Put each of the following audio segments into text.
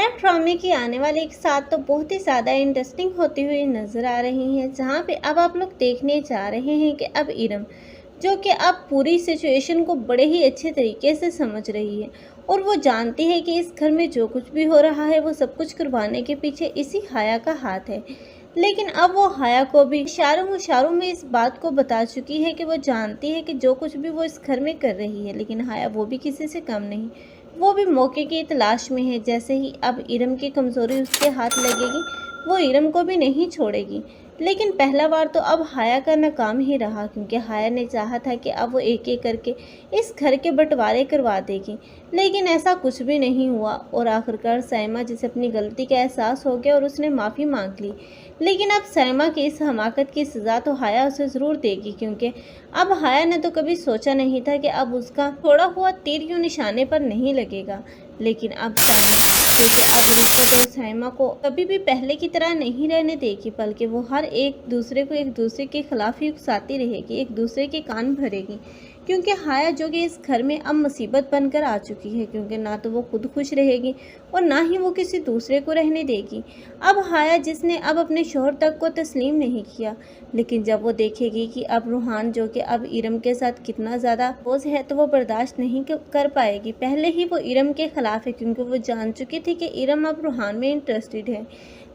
हाया ड्रामे की आने वाली एक साथ तो बहुत ही ज़्यादा इंटरेस्टिंग होती हुई नज़र आ रही है, जहाँ पे अब आप लोग देखने जा रहे हैं कि अब इरम जो कि अब पूरी सिचुएशन को बड़े ही अच्छे तरीके से समझ रही है और वो जानती है कि इस घर में जो कुछ भी हो रहा है वो सब कुछ करवाने के पीछे इसी हाया का हाथ है। लेकिन अब वो हाया को भी इशारों इशारों में इस बात को बता चुकी है कि वो जानती है कि जो कुछ भी वो इस घर में कर रही है, लेकिन हाया वो भी किसी से कम नहीं, वो भी मौके की तलाश में है। जैसे ही अब इरम की कमज़ोरी उसके हाथ लगेगी वो इरम को भी नहीं छोड़ेगी। लेकिन पहला बार तो अब हाया का नाकाम ही रहा, क्योंकि हाया ने चाहा था कि अब वो एक एक करके इस घर के बंटवारे करवा देगी, लेकिन ऐसा कुछ भी नहीं हुआ और आखिरकार साइमा जिसे अपनी गलती का एहसास हो गया और उसने माफ़ी मांग ली। लेकिन अब साइमा की इस हमाकत की सज़ा तो हाया उसे ज़रूर देगी, क्योंकि अब हाया ने तो कभी सोचा नहीं था कि अब उसका थोड़ा हुआ तीर यूँ निशाने पर नहीं लगेगा। लेकिन अब साइमा, क्योंकि अब रिश्ता तो साइमा को कभी भी पहले की तरह नहीं रहने देगी, बल्कि वो हर एक दूसरे को एक दूसरे के खिलाफ ही उकसाती रहेगी, एक दूसरे के कान भरेगी। क्योंकि हाया जो कि इस घर में अब मुसीबत बनकर आ चुकी है, क्योंकि ना तो वो खुद खुश रहेगी और ना ही वो किसी दूसरे को रहने देगी। अब हाया जिसने अब अपने शोहर तक को तस्लीम नहीं किया, लेकिन जब वो देखेगी कि अब रूहान जो कि अब इरम के साथ कितना ज़्यादा बोझ है, तो वो बर्दाश्त नहीं कर पाएगी। पहले ही वो इरम के खिलाफ है, क्योंकि वो जान चुकी थी कि इरम अब रूहान में इंटरेस्टेड है।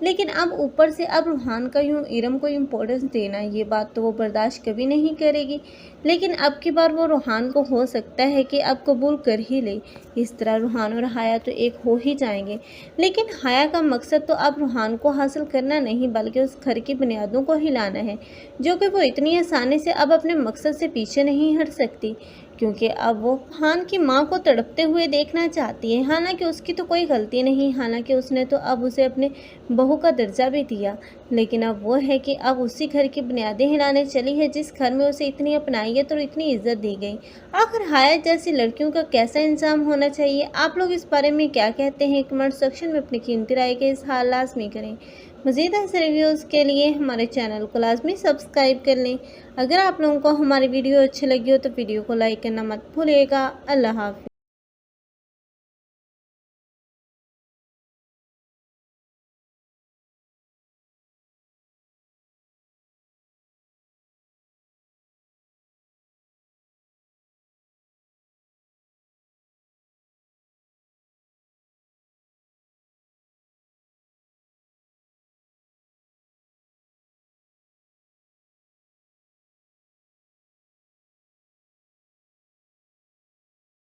लेकिन अब ऊपर से अब रूहान का यूँ इरम को इम्पोर्टेंस देना, ये बात तो वो बर्दाश्त कभी नहीं करेगी। लेकिन अब की बार वो रूहान को हो सकता है कि अब कबूल कर ही ले। इस तरह रूहान और हाया तो एक हो ही जाएंगे। लेकिन हाया का मकसद तो अब रूहान को हासिल करना नहीं, बल्कि उस घर की बुनियादों को हिलाना है, जो कि वो इतनी आसानी से अब अपने मकसद से पीछे नहीं हट सकती, क्योंकि अब वो रूहान की माँ को तड़पते हुए देखना चाहती है। हालांकि उसकी तो कोई गलती नहीं, हालांकि उसने तो अब उसे अपने बहू का दर्जा भी दिया, लेकिन अब वो है कि अब उसी घर की बुनियादें हिलाने चली है जिस घर में उसे इतनी अपनाइयत और इतनी इज्जत दी गई। आखिर हाया जैसी लड़कियों का कैसा इंतजाम होना चाहिए? आप लोग इस बारे में क्या कहते हैं? कमेंट सेक्शन में अपनी कीमती राय के इज़हार लाजमी करें। मज़ीद ऐसे रिव्यूज़ के लिए हमारे चैनल को लाजमी सब्सक्राइब कर लें। अगर आप लोगों को हमारी वीडियो अच्छी लगी हो तो वीडियो को लाइक करना मत भूलिएगा। अल्लाह हाफ़िज़।